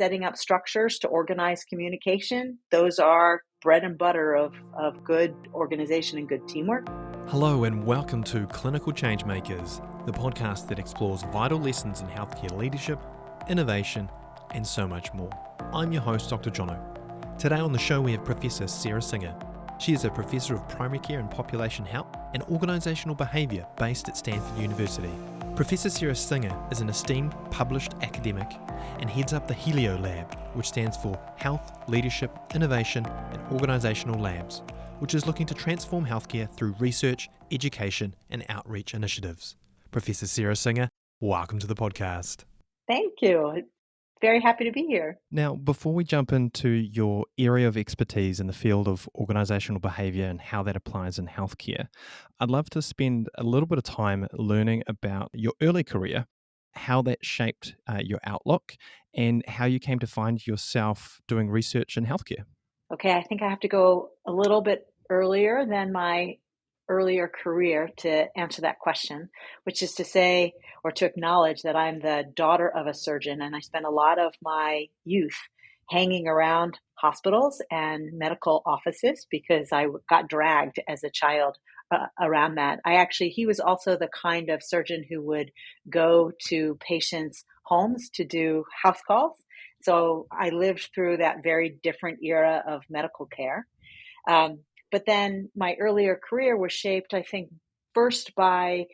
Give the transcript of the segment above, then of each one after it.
setting up structures to organize communication. Those are bread and butter of good organization and good teamwork. Hello and welcome to Clinical Changemakers, the podcast that explores vital lessons in healthcare leadership, innovation, and so much more. I'm your host, Dr. Jono. Today on the show we have Professor Sara Singer. She is a professor of primary care and population health and organisational behaviour based at Stanford University. Professor Sara Singer is an esteemed published academic and heads up the Helio Lab, which stands for Health, Leadership, Innovation and Organisational Labs, which is looking to transform healthcare through research, education and outreach initiatives. Professor Sara Singer, welcome to the podcast. Thank you. Very happy to be here. Now, before we jump into your area of expertise in the field of organisational behaviour and how that applies in healthcare, I'd love to spend a little bit of time learning about your early career, how that shaped your outlook, and how you came to find yourself doing research in healthcare. Okay, I think I have to go a little bit earlier than my earlier career to answer that question, which is to say, or to acknowledge that I'm the daughter of a surgeon, and I spent a lot of my youth hanging around hospitals and medical offices because I got dragged as a child around that. He was also the kind of surgeon who would go to patients' homes to do house calls. So I lived through that very different era of medical care. But then my earlier career was shaped, I think, first by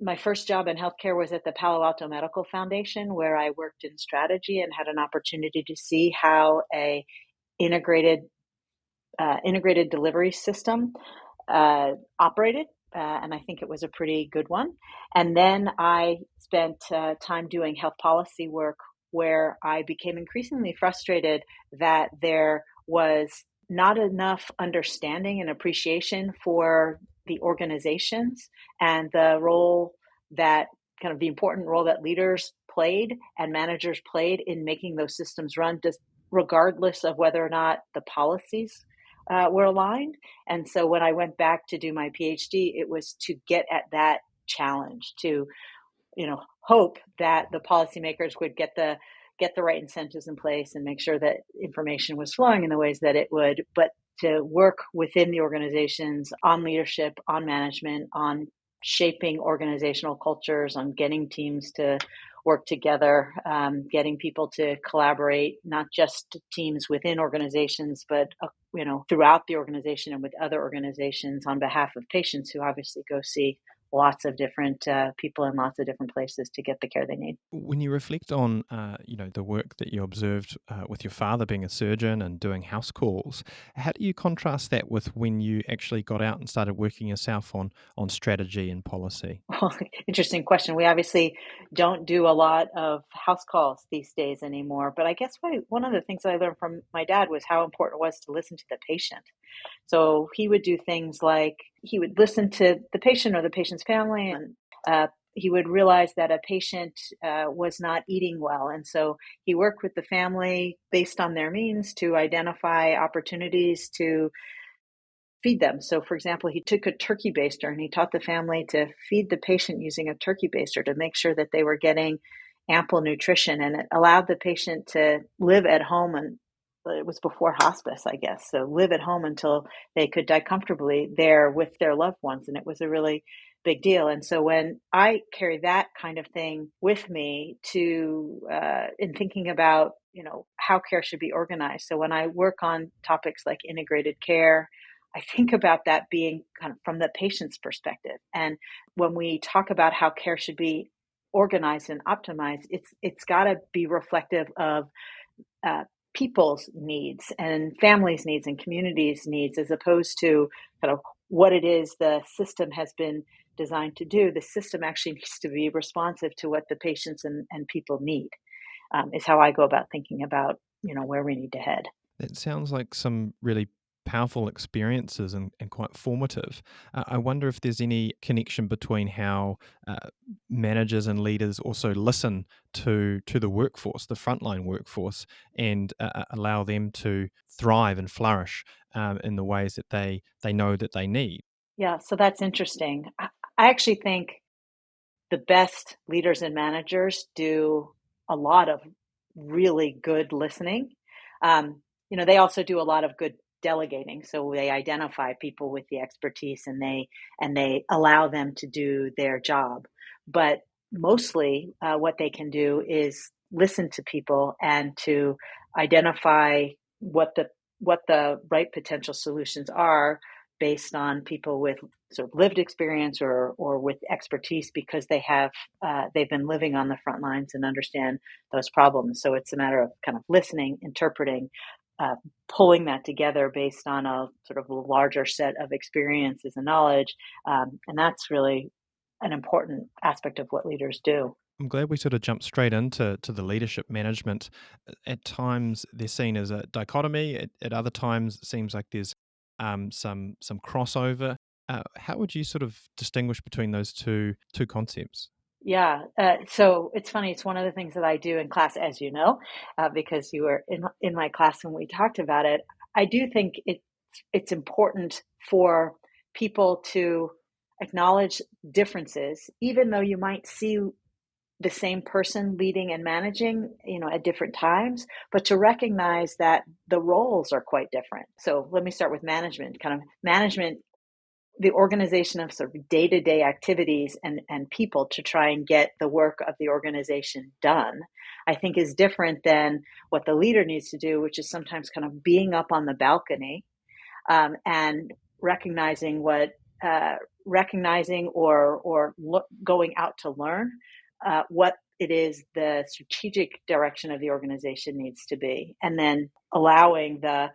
my first job in healthcare was at the Palo Alto Medical Foundation, where I worked in strategy and had an opportunity to see how a integrated delivery system operated. And I think it was a pretty good one. And then I spent time doing health policy work where I became increasingly frustrated that there was not enough understanding and appreciation for the organizations and the role that kind of the important role that leaders played and managers played in making those systems run, just regardless of whether or not the policies were aligned. And so when I went back to do my PhD, it was to get at that challenge, to hope that the policymakers would get the right incentives in place and make sure that information was flowing in the ways that it would, but to work within the organizations on leadership, on management, on shaping organizational cultures, on getting teams to work together, getting people to collaborate, not just teams within organizations, but throughout the organization and with other organizations on behalf of patients who obviously go see lots of different people in lots of different places to get the care they need. When you reflect on, the work that you observed with your father being a surgeon and doing house calls, how do you contrast that with when you actually got out and started working yourself on strategy and policy? Well, interesting question. We obviously don't do a lot of house calls these days anymore, but I guess one of the things that I learned from my dad was how important it was to listen to the patient. So he would do things like he would listen to the patient or the patient's family, and he would realize that a patient was not eating well. And so he worked with the family based on their means to identify opportunities to feed them. So, for example, he took a turkey baster and he taught the family to feed the patient using a turkey baster to make sure that they were getting ample nutrition. And it allowed the patient to live at home, and it was before hospice, I guess. So live at home until they could die comfortably there with their loved ones. And it was a really big deal. And so when I carry that kind of thing with me to in thinking about, how care should be organized. So when I work on topics like integrated care, I think about that being kind of from the patient's perspective. And when we talk about how care should be organized and optimized, it's got to be reflective of people's needs and families' needs and communities' needs, as opposed to kind of what it is the system has been designed to do. The system actually needs to be responsive to what the patients and people need, is how I go about thinking about, where we need to head. That sounds like some really powerful experiences and quite formative. I wonder if there's any connection between how managers and leaders also listen to the workforce, the frontline workforce, and allow them to thrive and flourish in the ways that they know that they need. Yeah, so that's interesting. I actually think the best leaders and managers do a lot of really good listening. They also do a lot of good delegating. So they identify people with the expertise and they allow them to do their job. But mostly what they can do is listen to people and to identify what the right potential solutions are based on people with sort of lived experience or with expertise, because they've been living on the front lines and understand those problems. So it's a matter of kind of listening, interpreting, pulling that together based on a sort of a larger set of experiences and knowledge. And that's really an important aspect of what leaders do. I'm glad we sort of jumped straight into the leadership management. At times, they're seen as a dichotomy. At other times, it seems like there's some crossover. How would you sort of distinguish between those two concepts? Yeah. So it's funny. It's one of the things that I do in class, as you know, because you were in my class when we talked about it. I do think it's important for people to acknowledge differences, even though you might see the same person leading and managing, at different times, but to recognize that the roles are quite different. So let me start with management. Kind of management, the organization of sort of day-to-day activities and people to try and get the work of the organization done, I think is different than what the leader needs to do, which is sometimes kind of being up on the balcony, and recognizing going out to learn what it is the strategic direction of the organization needs to be, and then allowing the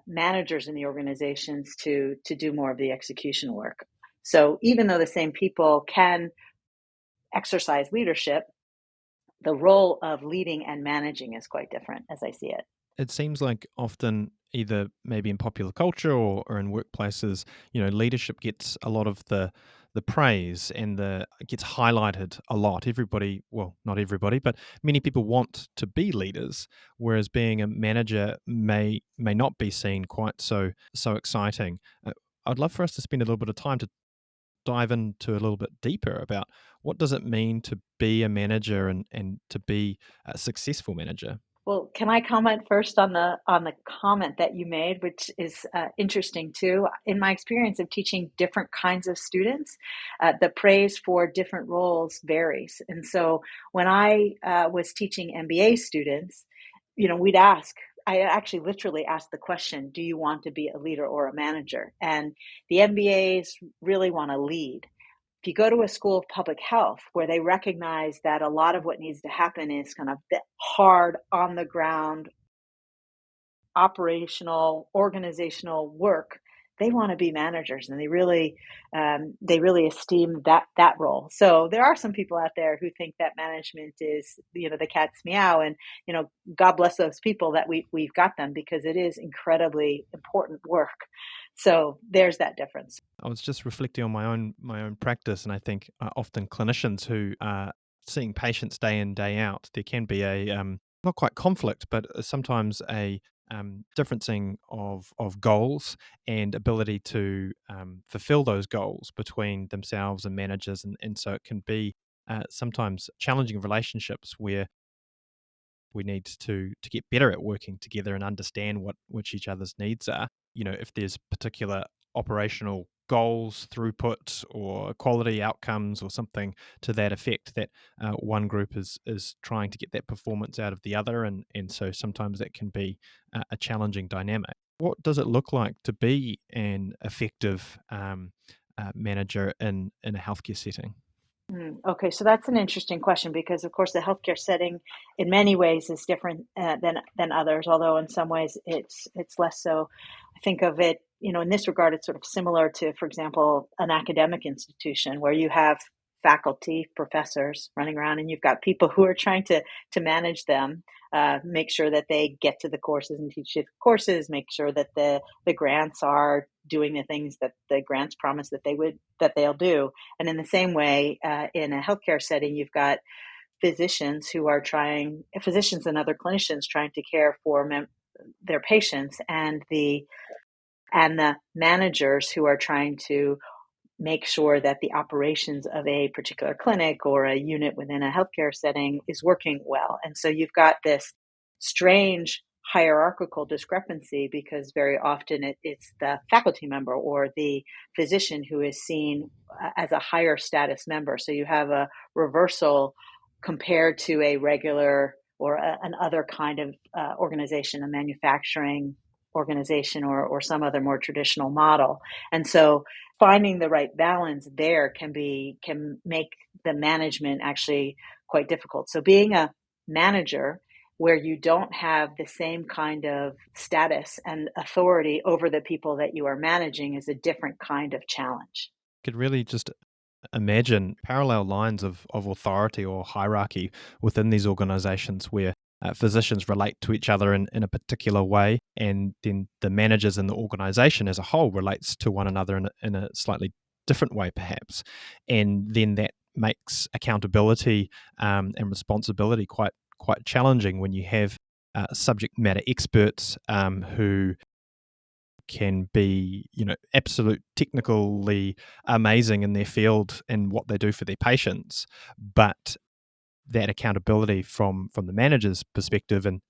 managers in the organizations to do more of the execution work. So even though the same people can exercise leadership, the role of leading and managing is quite different as I see it. It seems like often, either maybe in popular culture or in workplaces, leadership gets a lot of the praise and the it gets highlighted a lot. Everybody, well, not everybody, but many people want to be leaders, whereas being a manager may not be seen quite so exciting. I'd love for us to spend a little bit of time to dive into a little bit deeper about what does it mean to be a manager and to be a successful manager. Well, can I comment first on the comment that you made, which is interesting too? In my experience of teaching different kinds of students, the praise for different roles varies. And so when I was teaching MBA students, we'd ask. I actually literally asked the question, do you want to be a leader or a manager? And the MBAs really want to lead. If you go to a school of public health where they recognize that a lot of what needs to happen is kind of the hard, on the ground, operational, organizational work, they want to be managers, and they really esteem that role. So there are some people out there who think that management is the cat's meow, and God bless those people that we've got them, because it is incredibly important work. So there's that difference. I was just reflecting on my own practice, and I think often clinicians who are seeing patients day in day out, there can be a not quite conflict, but sometimes a differencing of goals and ability to fulfill those goals between themselves and managers, and so it can be sometimes challenging relationships where we need to get better at working together and understand which each other's needs are. If there's particular operational goals, throughput, or quality outcomes, or something to that effect, that one group is trying to get that performance out of the other, and so sometimes that can be a challenging dynamic. What does it look like to be an effective manager in a healthcare setting? Okay, so that's an interesting question, because, of course, the healthcare setting, in many ways, is different than others. Although in some ways it's less so. I think of it, in this regard, it's sort of similar to, for example, an academic institution where you have faculty, professors running around, and you've got people who are trying to manage them, make sure that they get to the courses and teach the courses, make sure that the grants are doing the things that the grants promise that they'll do. And in the same way, in a healthcare setting, you've got physicians and other clinicians trying to care for their patients, and the managers who are trying to make sure that the operations of a particular clinic or a unit within a healthcare setting is working well. And so you've got this strange hierarchical discrepancy because very often it's the faculty member or the physician who is seen as a higher status member. So you have a reversal compared to a regular or an other kind of organization, a manufacturing organization or some other more traditional model. And so finding the right balance there can make the management actually quite difficult. So being a manager where you don't have the same kind of status and authority over the people that you are managing is a different kind of challenge. Could really just imagine parallel lines of authority or hierarchy within these organizations where physicians relate to each other in a particular way, and then the managers in the organization as a whole relates to one another in a slightly different way, perhaps. And then that makes accountability and responsibility quite challenging when you have subject matter experts who can be, absolute technically amazing in their field and what they do for their patients, but that accountability from the manager's perspective, and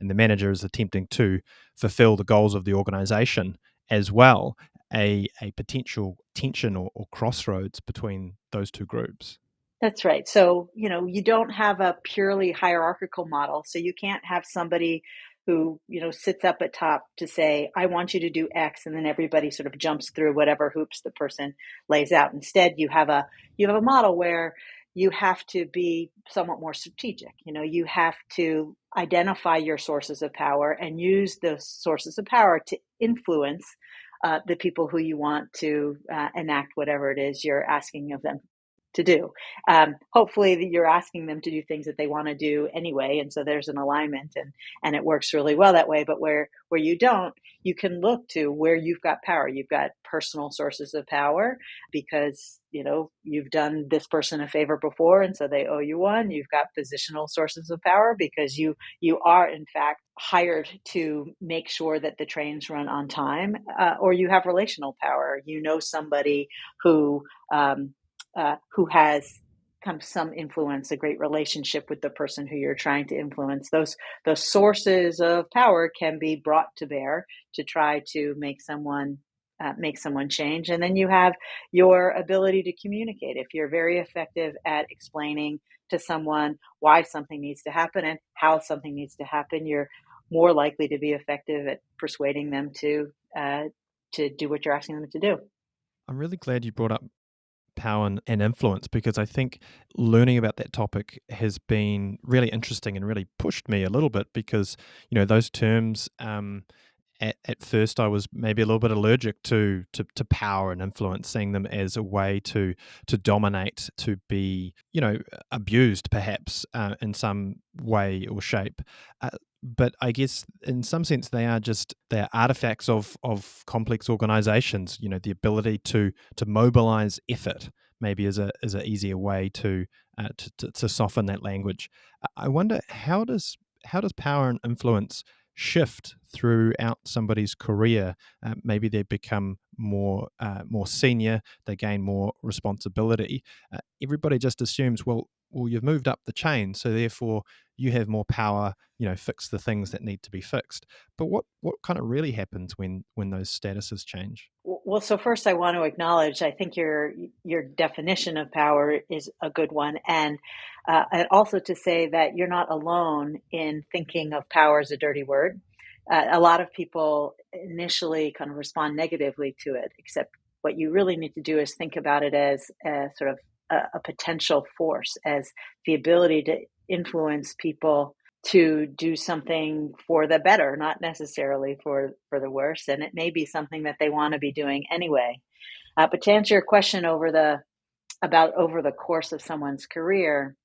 the manager is attempting to fulfill the goals of the organization as well, a potential tension or crossroads between those two groups. That's right. So, you don't have a purely hierarchical model. So you can't have somebody who, sits up at top to say, I want you to do X, and then everybody sort of jumps through whatever hoops the person lays out. Instead, you have a model where you have to be somewhat more strategic. You have to identify your sources of power and use those sources of power to influence the people who you want to enact whatever it is you're asking of them to do. Hopefully you're asking them to do things that they want to do anyway. And so there's an alignment and it works really well that way. But where you don't, you can look to where you've got power. You've got personal sources of power because, you've done this person a favor before. And so they owe you one. You've got positional sources of power because you are in fact hired to make sure that the trains run on time, or you have relational power. Somebody who has kind of some influence, a great relationship with the person who you're trying to influence. Those sources of power can be brought to bear to try to make someone change. And then you have your ability to communicate. If you're very effective at explaining to someone why something needs to happen and how something needs to happen, you're more likely to be effective at persuading them to do what you're asking them to do. I'm really glad you brought up power and influence, because I think learning about that topic has been really interesting and really pushed me a little bit, because those terms, at first I was maybe a little bit allergic to power and influence, seeing them as a way to dominate, to be abused perhaps in some way or shape. But I guess in some sense they are artifacts of complex organizations. The ability to mobilize effort maybe is a easier way to soften that language. I wonder, how does power and influence shift throughout somebody's career? Maybe they become more senior, they gain more responsibility. Everybody just assumes, well, you've moved up the chain, so therefore you have more power. Fix the things that need to be fixed. But what kind of really happens when those statuses change? Well, so first I want to acknowledge, I think your definition of power is a good one. And also to say that you're not alone in thinking of power as a dirty word. A lot of people initially kind of respond negatively to it, except what you really need to do is think about it as a sort of a potential force, as the ability to influence people to do something for the better, not necessarily for the worse. And it may be something that they want to be doing anyway. But to answer your question over the course of someone's career,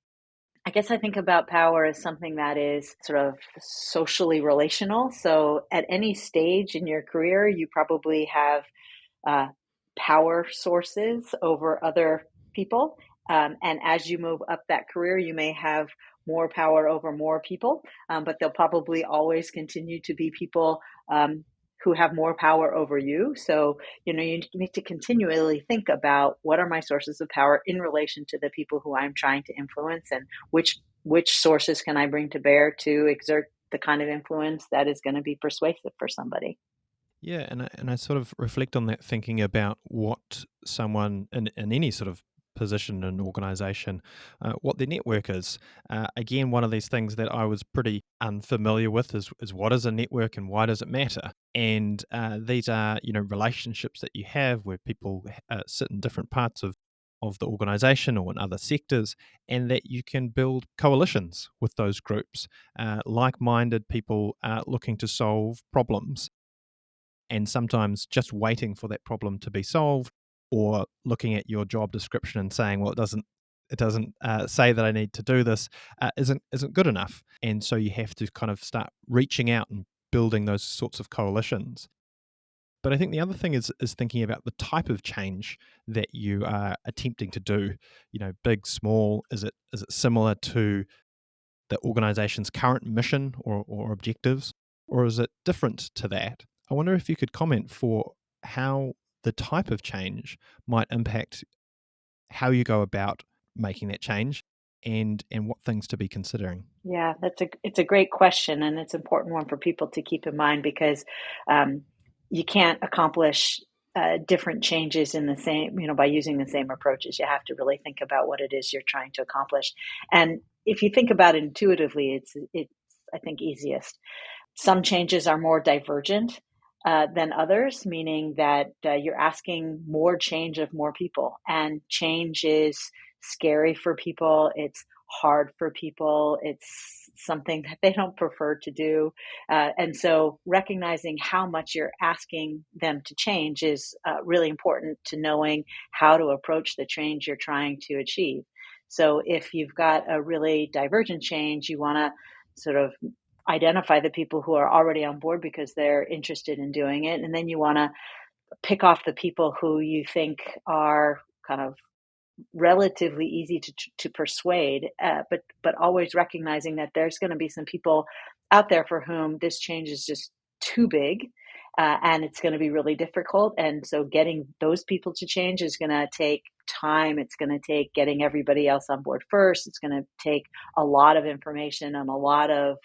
I guess I think about power as something that is sort of socially relational. So at any stage in your career, you probably have uh, power sources over other people. And as you move up that career, you may have more power over more people, but there'll probably always continue to be people who have more power over you. So, you need to continually think about what are my sources of power in relation to the people who I'm trying to influence, and which sources can I bring to bear to exert the kind of influence that is going to be persuasive for somebody. Yeah, and I sort of reflect on that, thinking about what someone in any sort of position in an organization, what their network is. Again, one of these things that I was pretty unfamiliar with is what is a network and why does it matter? And these are, relationships that you have where people sit in different parts of the organization or in other sectors, and that you can build coalitions with those groups, like-minded people looking to solve problems, and sometimes just waiting for that problem to be solved, or looking at your job description and saying, well, it doesn't say that I need to do this, isn't good enough. And so you have to kind of start reaching out and building those sorts of coalitions. But I think the other thing is thinking about the type of change that you are attempting to do. Big, small. Is it similar to the organization's current mission or objectives, or is it different to that? I wonder if you could comment for how the type of change might impact how you go about making that change, and what things to be considering. Yeah, it's a great question, and it's an important one for people to keep in mind because um, you can't accomplish different changes in the same, by using the same approaches. You have to really think about what it is you're trying to accomplish. And if you think about it intuitively, it's I think easiest. Some changes are more divergent than others, meaning that you're asking more change of more people. And change is scary for people. It's hard for people. It's something that they don't prefer to do. And so recognizing how much you're asking them to change is really important to knowing how to approach the change you're trying to achieve. So if you've got a really divergent change, you want to sort of identify the people who are already on board because they're interested in doing it. And then you want to pick off the people who you think are kind of relatively easy to persuade, but always recognizing that there's going to be some people out there for whom this change is just too big, and it's going to be really difficult. And so getting those people to change is going to take time. It's going to take getting everybody else on board first. It's going to take a lot of information and a lot of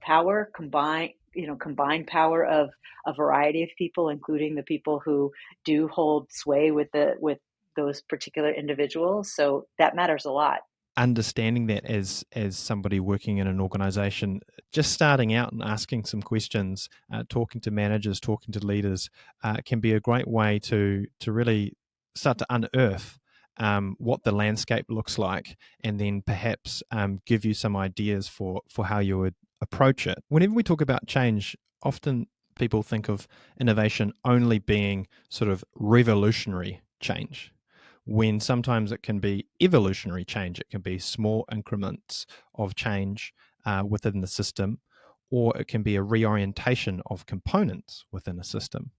power combined power of a variety of people, including the people who do hold sway with those particular individuals. So that matters a lot. Understanding that as somebody working in an organization, just starting out and asking some questions, talking to managers, talking to leaders, can be a great way to really start to unearth what the landscape looks like, and then perhaps give you some ideas for how you would approach it. Whenever we talk about change, often people think of innovation only being sort of revolutionary change, when sometimes it can be evolutionary change. It can be small increments of change within the system, or it can be a reorientation of components within a system.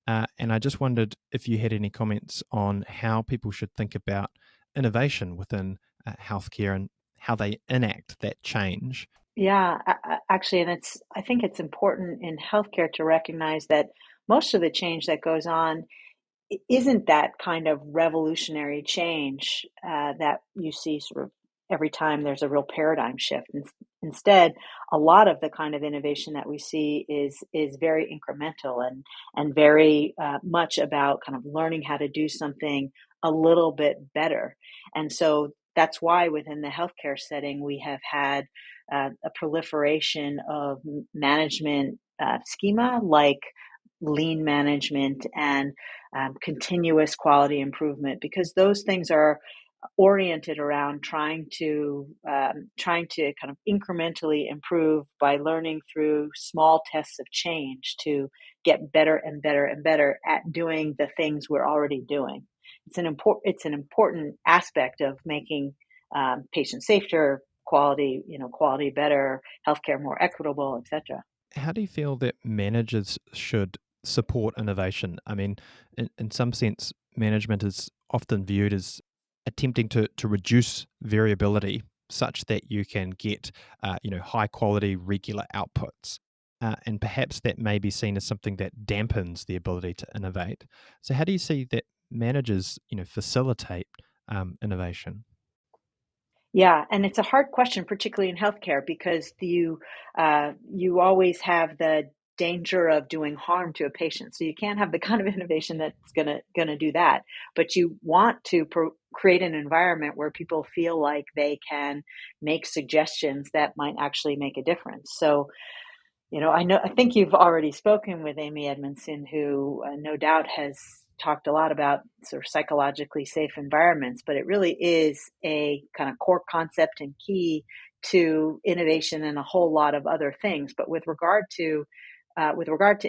And I just wondered if you had any comments on how people should think about innovation within healthcare and how they enact that change. Yeah, actually, and I think it's important in healthcare to recognize that most of the change that goes on isn't that kind of revolutionary change that you see sort of every time there's a real paradigm shift. Instead, a lot of the kind of innovation that we see is very incremental and very much about kind of learning how to do something a little bit better. And so that's why within the healthcare setting we have had a proliferation of management schema like lean management and continuous quality improvement, because those things are oriented around trying to kind of incrementally improve by learning through small tests of change to get better and better and better at doing the things we're already doing. It's an important aspect of making patient safer, quality better, healthcare more equitable, etc. How do you feel that managers should support innovation? I mean, in some sense, management is often viewed as attempting to reduce variability such that you can get high quality regular outputs. and perhaps that may be seen as something that dampens the ability to innovate. So, how do you see that managers, facilitate innovation? Yeah, and it's a hard question, particularly in healthcare, because you always have the danger of doing harm to a patient. So you can't have the kind of innovation that's gonna do that. But you want to create an environment where people feel like they can make suggestions that might actually make a difference. So I think you've already spoken with Amy Edmondson, who no doubt has talked a lot about sort of psychologically safe environments, but it really is a kind of core concept and key to innovation and a whole lot of other things. But with regard to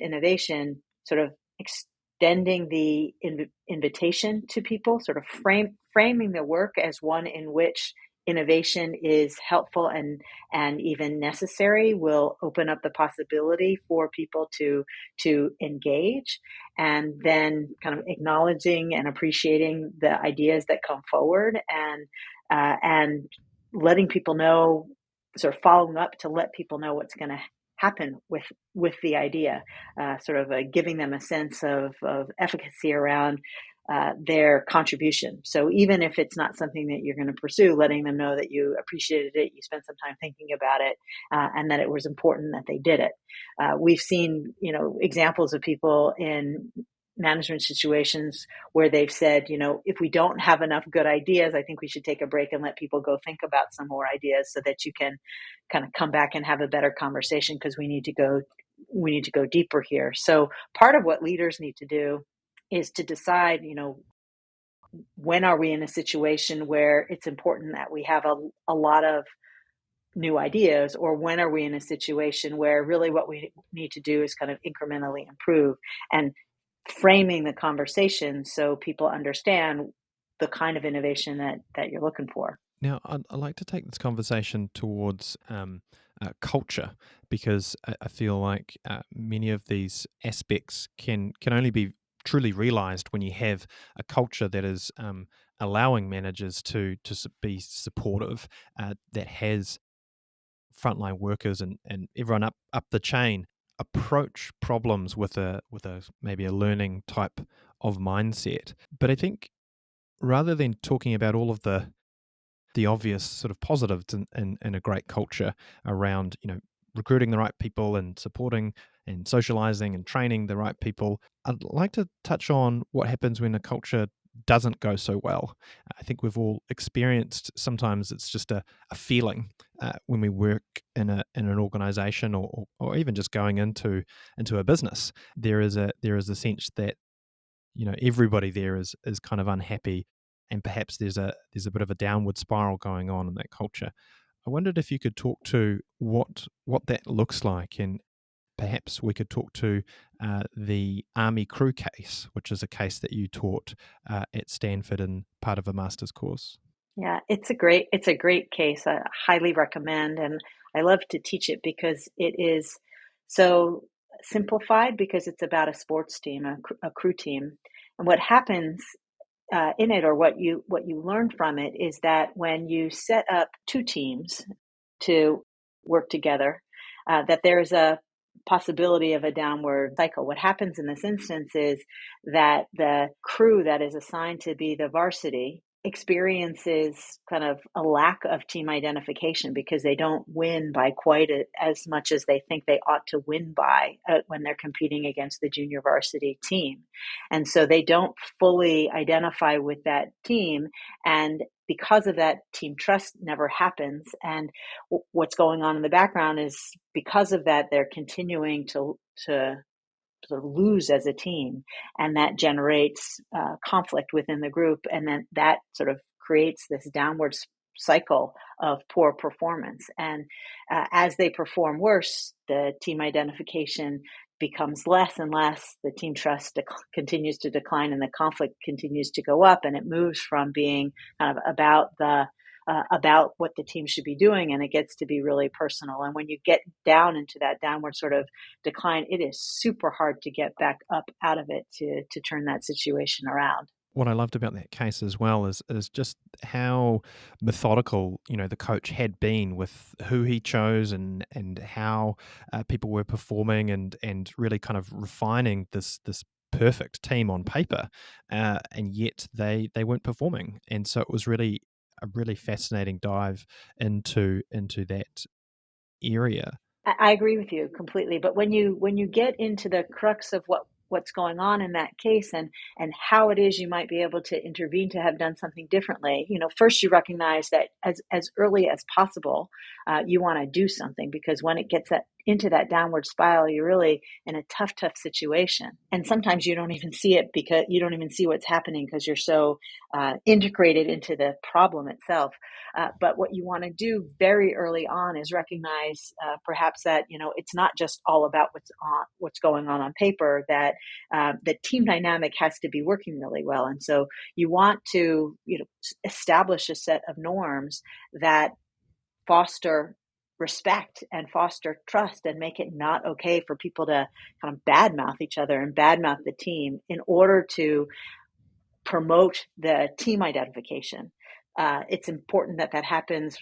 innovation, sort of extending the invitation to people, sort of framing the work as one in which innovation is helpful and even necessary, will open up the possibility for people to engage, and then kind of acknowledging and appreciating the ideas that come forward, and letting people know, sort of following up to let people know what's going to happen with the idea, sort of giving them a sense of efficacy around their contribution. So even if it's not something that you're going to pursue, letting them know that you appreciated it, you spent some time thinking about it, and that it was important that they did it. We've seen, examples of people in management situations where they've said, if we don't have enough good ideas, I think we should take a break and let people go think about some more ideas so that you can kind of come back and have a better conversation, because we need to go deeper here. So part of what leaders need to do is to decide, when are we in a situation where it's important that we have a lot of new ideas, or when are we in a situation where really what we need to do is kind of incrementally improve, and framing the conversation so people understand the kind of innovation that you're looking for. Now, I'd like to take this conversation towards culture, because I feel like many of these aspects can only be truly realized when you have a culture that is allowing managers to be supportive, that has frontline workers and everyone up the chain approach problems with a maybe a learning type of mindset. But I think rather than talking about all of the obvious sort of positives in a great culture around, recruiting the right people and supporting and socializing and training the right people, I'd like to touch on what happens when a culture doesn't go so well. I think we've all experienced, sometimes it's just a feeling when we work in an organization, or even just going into a business. There is a sense that everybody there is kind of unhappy, and perhaps there's a bit of a downward spiral going on in that culture. I wondered if you could talk to what that looks like, and perhaps we could talk to the Army crew case, which is a case that you taught at Stanford in part of a master's course. Yeah, it's a great case. I highly recommend, and I love to teach it because it is so simplified, because it's about a sports team, a crew team. And what happens in it, or what you learn from it, is that when you set up two teams to work together, that there's a possibility of a downward cycle. What happens in this instance is that the crew that is assigned to be the varsity experiences kind of a lack of team identification, because they don't win by quite as much as they think they ought to win by when they're competing against the junior varsity team. And so they don't fully identify with that team. And because of that, team trust never happens. And what's going on in the background is, because of that, they're continuing to sort of lose as a team, and that generates conflict within the group, and then that sort of creates this downward cycle of poor performance. And as they perform worse, the team identification becomes less and less, the team trust continues to decline, and the conflict continues to go up, and it moves from being kind of about what the team should be doing, and it gets to be really personal. And when you get down into that downward sort of decline, it is super hard to get back up out of it to turn that situation around. What I loved about that case as well is just how methodical, the coach had been with who he chose and how people were performing and really kind of refining this perfect team on paper, and yet they weren't performing, and so it was really a really fascinating dive into that area. I agree with you completely. But when you get into the crux of what's going on in that case and how it is you might be able to intervene to have done something differently, first you recognize that as early as possible, you want to do something, because when it gets into that downward spiral, you're really in a tough situation. And sometimes you don't even see it, because you don't even see what's happening because you're so integrated into the problem itself. But what you want to do very early on is recognize perhaps that it's not just all about what's going on paper. That the team dynamic has to be working really well, and so you want to establish a set of norms that foster respect and foster trust and make it not okay for people to kind of badmouth each other and badmouth the team in order to promote the team identification. It's important that that happens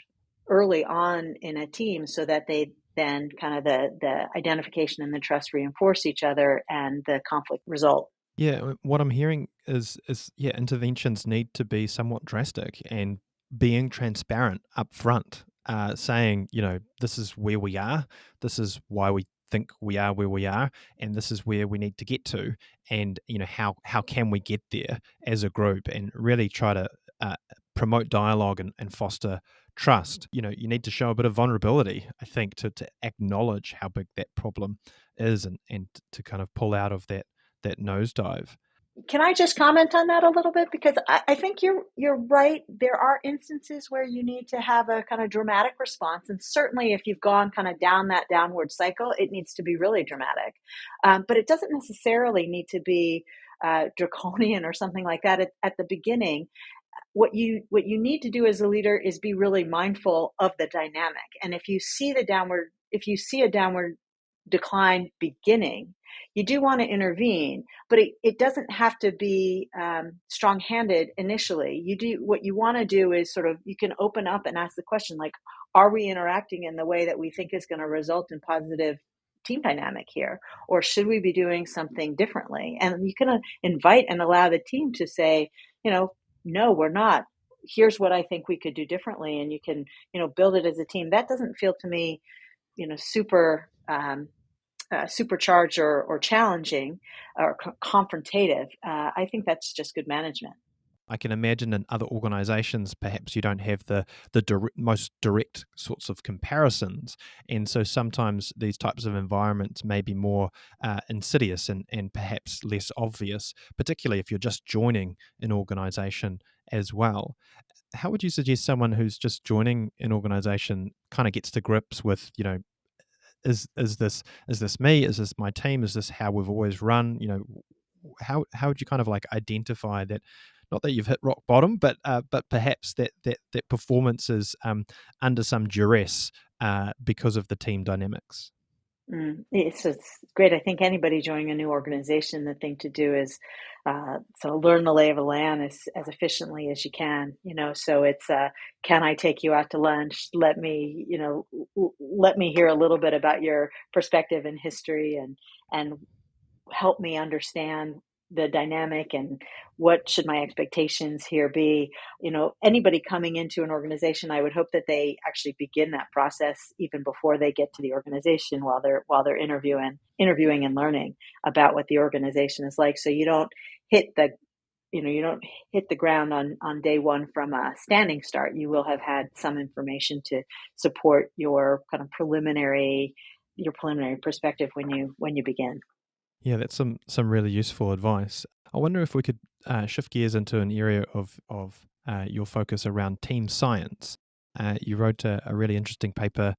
early on in a team, so that they then kind of the identification and the trust reinforce each other and the conflict result. Yeah, what I'm hearing is yeah, interventions need to be somewhat drastic and being transparent up front, saying, this is where we are, this is why we think we are where we are, and this is where we need to get to, and how can we get there as a group, and really try to promote dialogue and foster trust. You need to show a bit of vulnerability, I think, to acknowledge how big that problem is, and to kind of pull out of that nosedive. Can I just comment on that a little bit? Because I think you're right. There are instances where you need to have a kind of dramatic response, and certainly if you've gone kind of down that downward cycle, it needs to be really dramatic. But it doesn't necessarily need to be draconian or something like that at the beginning. What you need to do as a leader is be really mindful of the dynamic, and if you see a downward decline beginning, you do want to intervene, but it doesn't have to be strong-handed initially. What you want to do is sort of, you can open up and ask the question, like, are we interacting in the way that we think is going to result in positive team dynamic here, or should we be doing something differently? And you can invite and allow the team to say, no, we're not. Here's what I think we could do differently, and you can build it as a team. That doesn't feel to me super supercharged or challenging or confrontative. I think that's just good management. I can imagine in other organizations, perhaps you don't have the most direct sorts of comparisons. And so sometimes these types of environments may be more insidious and perhaps less obvious, particularly if you're just joining an organization as well. How would you suggest someone who's just joining an organization kind of gets to grips with, is this me? Is this my team? Is this how we've always run? How would you kind of like identify that? Not that you've hit rock bottom, but perhaps that performance is under some duress because of the team dynamics. It's great. I think anybody joining a new organization, the thing to do is sort of learn the lay of the land as efficiently as you can. So it's can I take you out to lunch? Let me hear a little bit about your perspective and history, and help me understand the dynamic, and what should my expectations here be. Anybody coming into an organization, I would hope that they actually begin that process even before they get to the organization, while they're interviewing and learning about what the organization is like, so you don't hit the you don't hit the ground on day one from a standing start. You will have had some information to support your preliminary perspective when you begin. Yeah, that's some really useful advice. I wonder if we could shift gears into an area of your focus around team science. You wrote a really interesting paper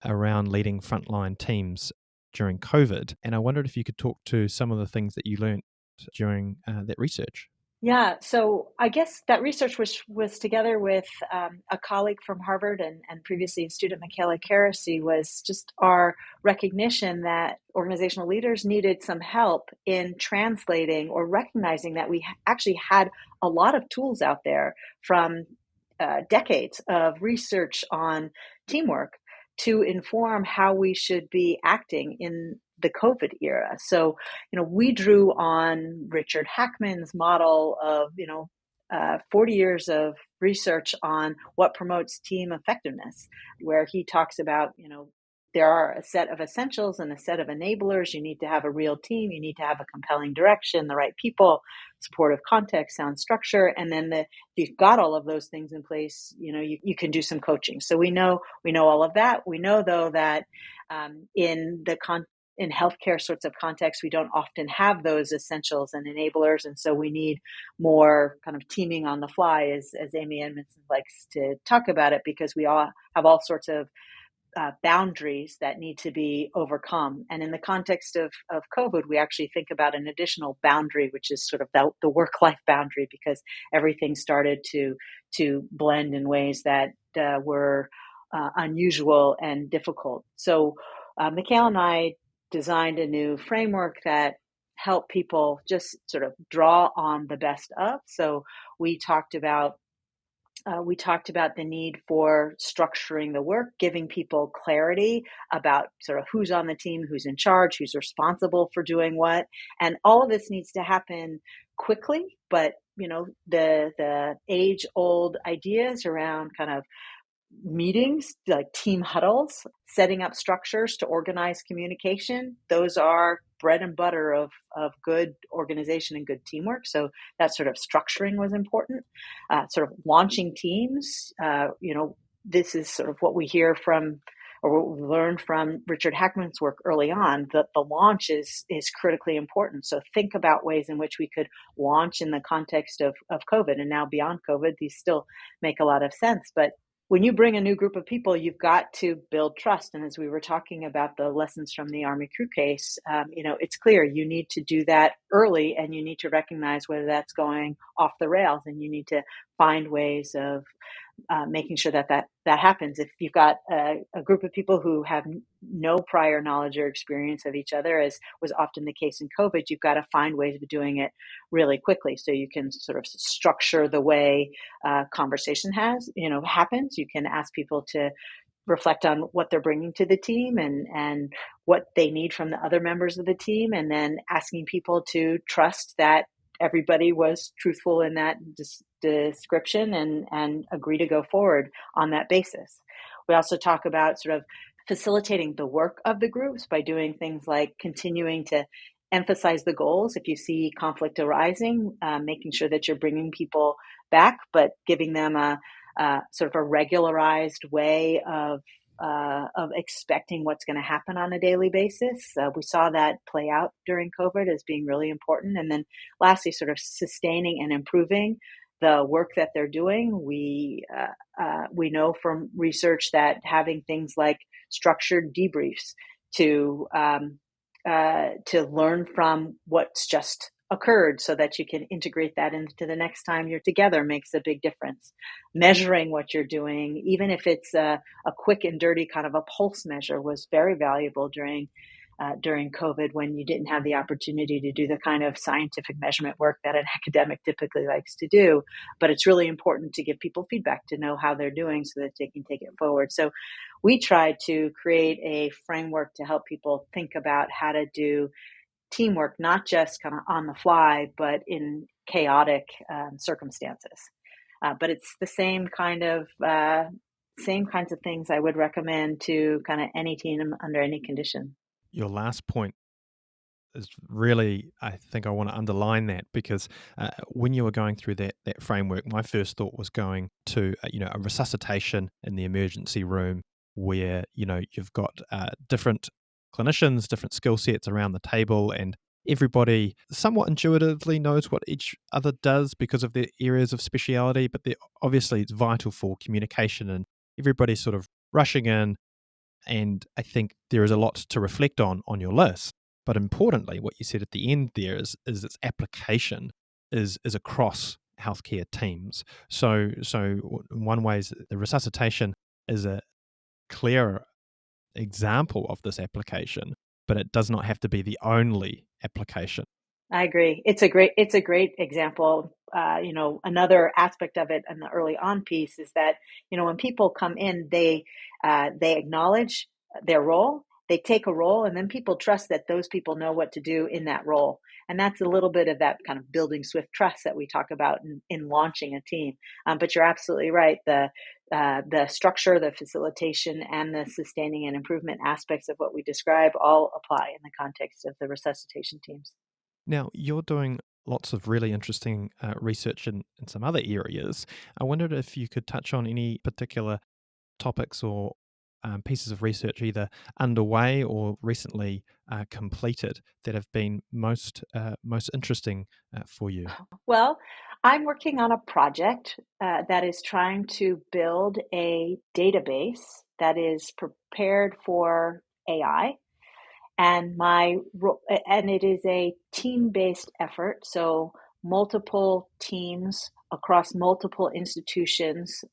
around leading frontline teams during COVID, and I wondered if you could talk to some of the things that you learned during that research. Yeah, so I guess that research was together with a colleague from Harvard and previously a student, Michaela Carasy, was just our recognition that organizational leaders needed some help in translating or recognizing that we actually had a lot of tools out there from decades of research on teamwork to inform how we should be acting in the COVID era. So, we drew on Richard Hackman's model of, 40 years of research on what promotes team effectiveness, where he talks about, there are a set of essentials and a set of enablers. You need to have a real team. You need to have a compelling direction, the right people, supportive context, sound structure. And then if you've got all of those things in place, you can do some coaching. So we know all of that. We know, though, that in healthcare sorts of contexts, we don't often have those essentials and enablers. And so we need more kind of teaming on the fly, as Amy Edmondson likes to talk about it, because we all have all sorts of boundaries that need to be overcome. And in the context of COVID, we actually think about an additional boundary, which is sort of the work-life boundary, because everything started to blend in ways that were unusual and difficult. So Michaela and I designed a new framework that helped people just sort of draw on the best of. So we talked about the need for structuring the work, giving people clarity about sort of who's on the team, who's in charge, who's responsible for doing what. And all of this needs to happen quickly, but the age-old ideas around kind of meetings, like team huddles, setting up structures to organize communication, those are bread and butter of good organization and good teamwork. So that sort of structuring was important. Sort of launching teams, this is sort of what we hear from, or what we learned from Richard Hackman's work early on, that the launch is critically important. So think about ways in which we could launch in the context of COVID, and now beyond COVID, these still make a lot of sense. But when you bring a new group of people, you've got to build trust. And as we were talking about the lessons from the Army crew case, it's clear you need to do that early, and you need to recognize whether that's going off the rails, and you need to find ways of making sure that happens. If you've got a group of people who have no prior knowledge or experience of each other, as was often the case in COVID, you've got to find ways of doing it really quickly, so you can sort of structure the way conversation happens. You can ask people to reflect on what they're bringing to the team and what they need from the other members of the team, and then asking people to trust that everybody was truthful in that description and agree to go forward on that basis. We also talk about sort of facilitating the work of the groups by doing things like continuing to emphasize the goals. If you see conflict arising, making sure that you're bringing people back, but giving them a sort of a regularized way of expecting what's going to happen on a daily basis. We saw that play out during COVID as being really important. And then lastly, sort of sustaining and improving the work that they're doing. We know from research that having things like structured debriefs to learn from what's just occurred, so that you can integrate that into the next time you're together, makes a big difference. Measuring what you're doing, even if it's a quick and dirty kind of a pulse measure, was very valuable during COVID, when you didn't have the opportunity to do the kind of scientific measurement work that an academic typically likes to do. But it's really important to give people feedback to know how they're doing, so that they can take it forward. So we tried to create a framework to help people think about how to do teamwork, not just kind of on the fly, but in chaotic circumstances. But it's the same kinds of things I would recommend to kind of any team under any condition. Your last point is really, I think I want to underline that, because when you were going through that framework, my first thought was going to a resuscitation in the emergency room, where you've got different clinicians, different skill sets around the table, and everybody somewhat intuitively knows what each other does because of their areas of speciality, but obviously it's vital for communication, and everybody's sort of rushing in. And I think there is a lot to reflect on your list. But importantly, what you said at the end there is its application is across healthcare teams. So in one way, the resuscitation is a clear example of this application, but it does not have to be the only application. I agree. It's a great example. Another aspect of it in the early on piece is that, when people come in, they acknowledge their role, they take a role, and then people trust that those people know what to do in that role. And that's a little bit of that kind of building swift trust that we talk about in launching a team. But you're absolutely right. The structure, the facilitation, and the sustaining and improvement aspects of what we describe all apply in the context of the resuscitation teams. Now, you're doing lots of really interesting research in some other areas. I wondered if you could touch on any particular topics or pieces of research either underway or recently completed that have been most interesting for you. Well, I'm working on a project that is trying to build a database that is prepared for AI. And it is a team-based effort, so multiple teams across multiple institutions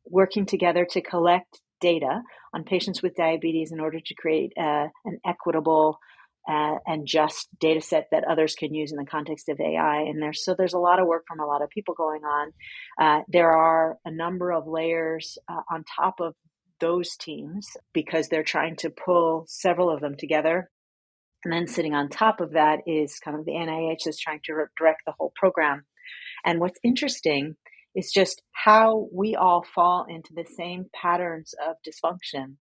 working together to collect data on patients with diabetes in order to create an equitable and just data set that others can use in the context of AI. And there's a lot of work from a lot of people going on. There are a number of layers on top of those teams because they're trying to pull several of them together. And then sitting on top of that is kind of the NIH that's trying to direct the whole program. And what's interesting is just how we all fall into the same patterns of dysfunction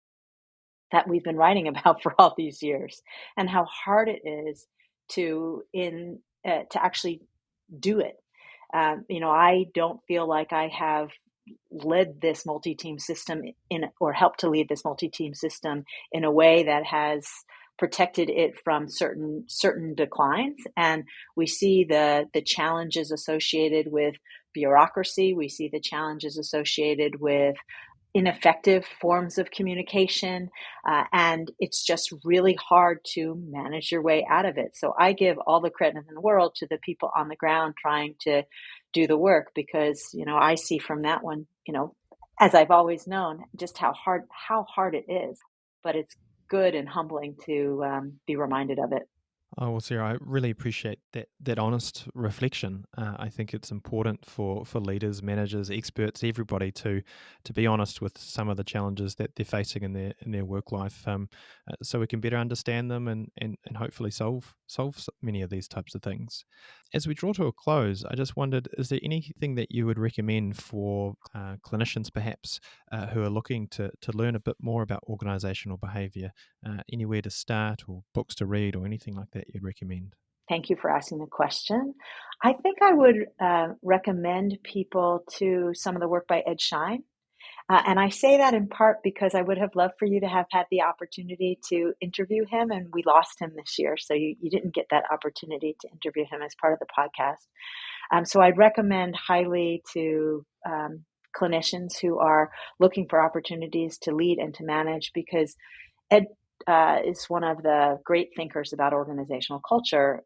that we've been writing about for all these years, and how hard it is to actually do it. I don't feel like I have led this multi-team system or helped to lead this multi-team system in a way that has protected it from certain declines. And we see the challenges associated with bureaucracy. We see the challenges associated with ineffective forms of communication. And it's just really hard to manage your way out of it. So I give all the credit in the world to the people on the ground trying to do the work, because, I see from that one, as I've always known, just how hard it is, but it's good and humbling to be reminded of it. Oh, well, Sarah, I really appreciate that honest reflection. I think it's important for leaders, managers, experts, everybody to be honest with some of the challenges that they're facing in their work life, so we can better understand them and hopefully solve many of these types of things. As we draw to a close, I just wondered, is there anything that you would recommend for clinicians perhaps who are looking to learn a bit more about organizational behavior, anywhere to start or books to read or anything like that you'd recommend? Thank you for asking the question. I think I would recommend people to some of the work by Ed Schein. And I say that in part because I would have loved for you to have had the opportunity to interview him, and we lost him this year. So you didn't get that opportunity to interview him as part of the podcast. So I'd recommend highly to clinicians who are looking for opportunities to lead and to manage, because Ed is one of the great thinkers about organizational culture,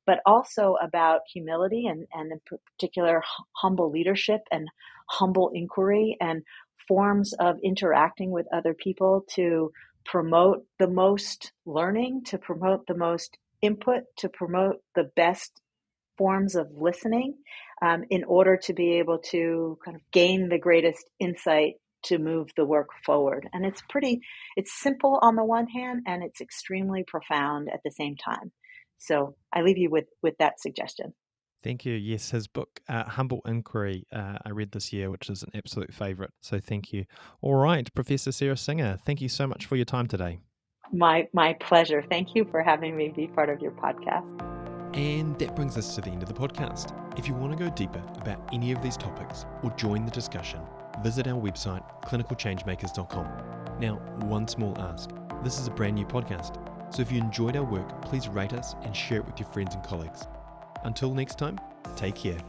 but also about humility and in particular humble leadership and humble inquiry and forms of interacting with other people to promote the most learning, to promote the most input, to promote the best forms of listening, in order to be able to kind of gain the greatest insight to move the work forward. And it's simple on the one hand, and it's extremely profound at the same time. So I leave you with that suggestion. Thank you. Yes, his book, Humble Inquiry, I read this year, which is an absolute favorite. So thank you. All right, Professor Sara Singer, thank you so much for your time today. My pleasure. Thank you for having me be part of your podcast. And that brings us to the end of the podcast. If you want to go deeper about any of these topics or join the discussion, visit our website, clinicalchangemakers.com. Now, one small ask. This is a brand new podcast, so if you enjoyed our work, please rate us and share it with your friends and colleagues. Until next time, take care.